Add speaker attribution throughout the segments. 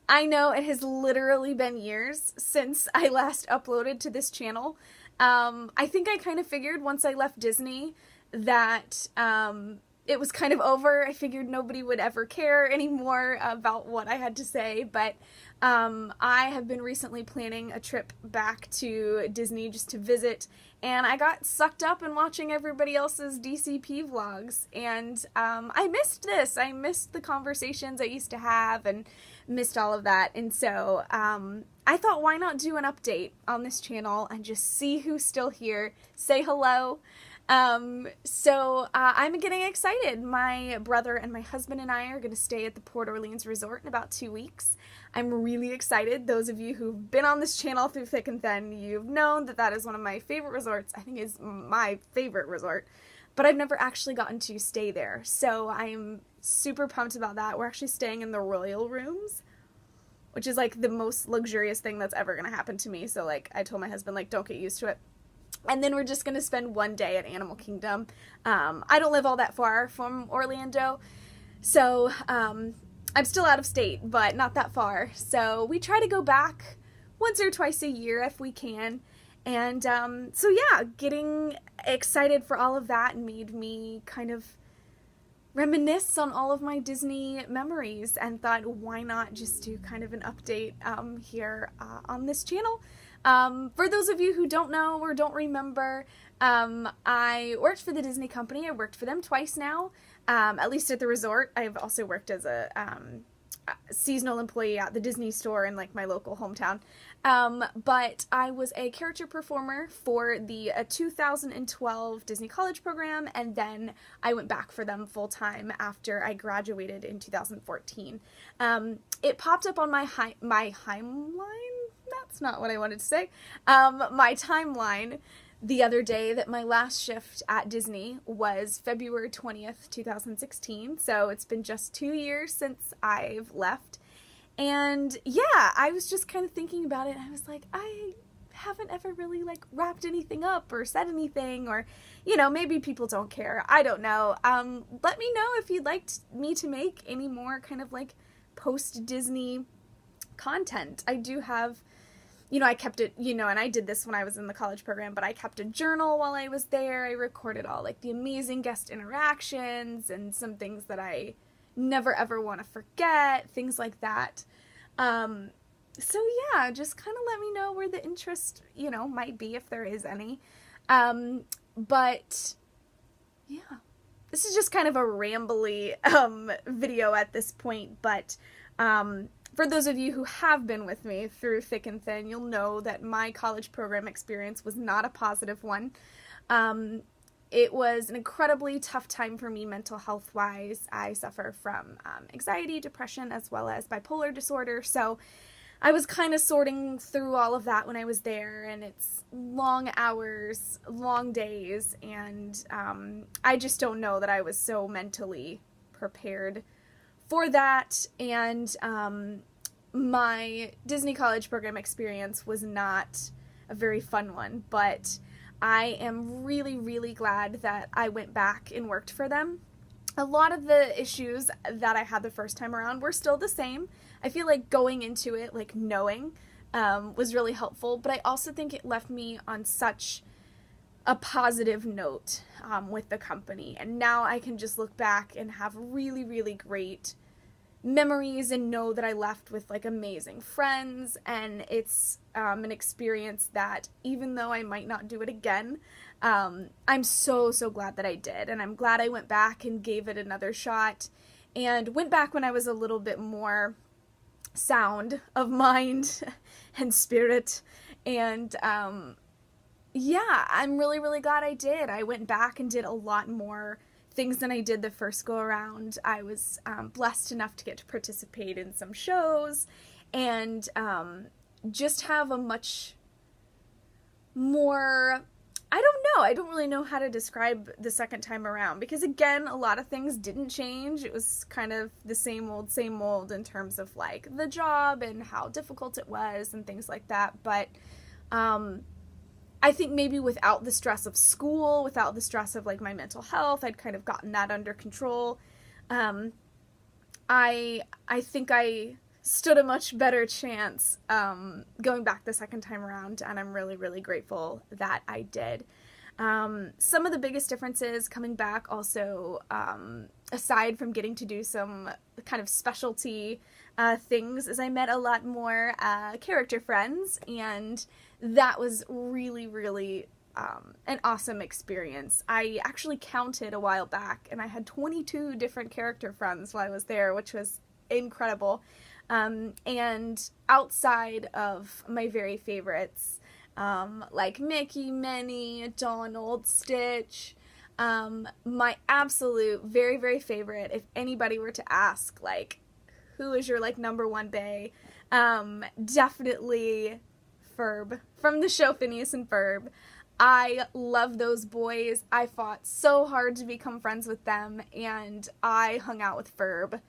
Speaker 1: I know it has literally been years since I last uploaded to this channel. I think I kind of figured once I left Disney that it was kind of over. I figured nobody would ever care anymore about what I had to say, but I have been recently planning a trip back to Disney just to visit, and I got sucked up in watching everybody else's DCP vlogs, and I missed this. I missed the conversations I used to have and missed all of that, and so I thought, why not do an update on this channel and just see who's still here, say hello. I'm getting excited. My brother and my husband and I are going to stay at the Port Orleans Resort in about 2 weeks. I'm really excited. Those of you who've been on this channel through thick and thin, you've known that that is one of my favorite resorts. I think it's my favorite resort, but I've never actually gotten to stay there. So I'm super pumped about that. We're actually staying in the Royal Rooms, which is like the most luxurious thing that's ever going to happen to me. So like I told my husband, like, don't get used to it. And then we're just going to spend one day at Animal Kingdom. I don't live all that far from Orlando, so I'm still out of state, but not that far. So we try to go back once or twice a year if we can. And so yeah, getting excited for all of that made me kind of reminisce on all of my Disney memories and thought, why not just do kind of an update here on this channel. For those of you who don't know or don't remember, I worked for the Disney company. I worked for them twice now, at least at the resort. I've also worked as a seasonal employee at the Disney store in like my local hometown. But I was a character performer for the 2012 Disney College program, and then I went back for them full time after I graduated in 2014. It popped up on my timeline. That's not what I wanted to say. My timeline the other day that my last shift at Disney was February 20th, 2016. So it's been just 2 years since I've left. And yeah, I was just kind of thinking about it. I was like, I haven't ever really like wrapped anything up or said anything, or, you know, maybe people don't care. I don't know. Let me know if you'd like me to make any more kind of like post-Disney content. I do have, you know, I kept it, you know, and I did this when I was in the college program, but I kept a journal while I was there. I recorded all like the amazing guest interactions and some things that I never ever want to forget, things like that. So yeah, just kind of let me know where the interest, you know, might be if there is any. But yeah, this is just kind of a rambly video at this point, but for those of you who have been with me through thick and thin, you'll know that my college program experience was not a positive one. It was an incredibly tough time for me mental health-wise. I suffer from anxiety, depression, as well as bipolar disorder, so I was kind of sorting through all of that when I was there, and it's long hours, long days, and I just don't know that I was so mentally prepared for that. And my Disney College program experience was not a very fun one, but I am really, really glad that I went back and worked for them. A lot of the issues that I had the first time around were still the same. I feel like going into it, like knowing, was really helpful, but I also think it left me on such a positive note with the company. And now I can just look back and have really, really great memories and know that I left with like amazing friends, and it's an experience that even though I might not do it again, I'm so glad that I did, and I'm glad I went back and gave it another shot, and went back when I was a little bit more sound of mind and spirit. And yeah, I'm really, really glad I did. I went back and did a lot more things than I did the first go around. I was blessed enough to get to participate in some shows, and just have a much more, I don't know, I don't really know how to describe the second time around, because again, a lot of things didn't change. It was kind of the same old in terms of like the job and how difficult it was and things like that, but I think maybe without the stress of school, without the stress of like my mental health, I'd kind of gotten that under control. I think I stood a much better chance going back the second time around, and I'm really, really grateful that I did. Some of the biggest differences coming back also, aside from getting to do some kind of specialty things, is I met a lot more character friends, and that was really, really an awesome experience. I actually counted a while back, and I had 22 different character friends while I was there, which was incredible. And outside of my very favorites, like Mickey, Minnie, Donald, Stitch, my absolute very, very favorite, if anybody were to ask, like, who is your, like, number one bae, definitely Ferb from the show Phineas and Ferb. I love those boys. I fought so hard to become friends with them, and I hung out with Ferb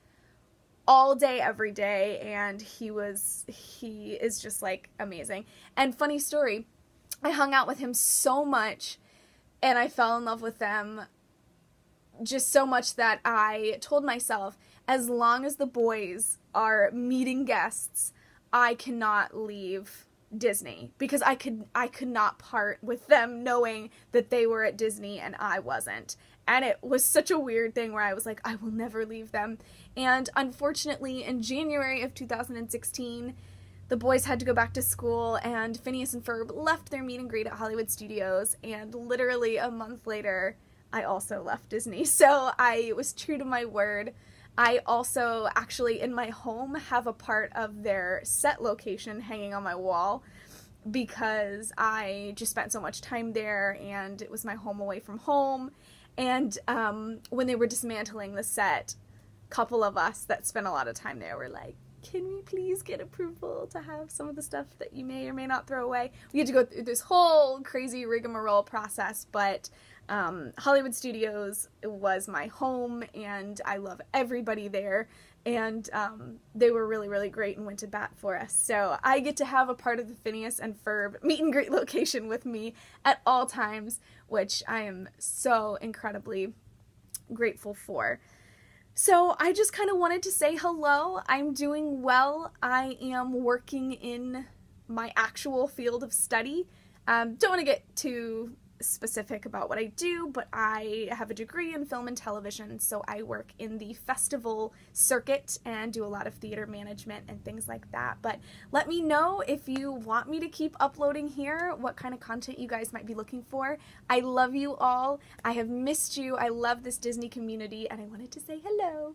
Speaker 1: all day, every day, and he is just, like, amazing. And funny story, I hung out with him so much, and I fell in love with them just so much that I told myself, as long as the boys are meeting guests, I cannot leave Disney, because I could not part with them knowing that they were at Disney and I wasn't. And it was such a weird thing where I was like, I will never leave them. And unfortunately, in January of 2016, the boys had to go back to school, and Phineas and Ferb left their meet and greet at Hollywood Studios, and literally a month later, I also left Disney. So I was true to my word. I also actually in my home have a part of their set location hanging on my wall, because I just spent so much time there, and it was my home away from home. And when they were dismantling the set, a couple of us that spent a lot of time there were like, can we please get approval to have some of the stuff that you may or may not throw away? We had to go through this whole crazy rigmarole process, but Hollywood Studios was my home, and I love everybody there, and they were really, really great and went to bat for us. So I get to have a part of the Phineas and Ferb meet and greet location with me at all times, which I am so incredibly grateful for. So I just kind of wanted to say hello. I'm doing well. I am working in my actual field of study. Don't want to get too specific about what I do, but I have a degree in film and television, so I work in the festival circuit and do a lot of theater management and things like that. But let me know if you want me to keep uploading here, what kind of content you guys might be looking for. I love you all. I have missed you. I love this Disney community, and I wanted to say hello.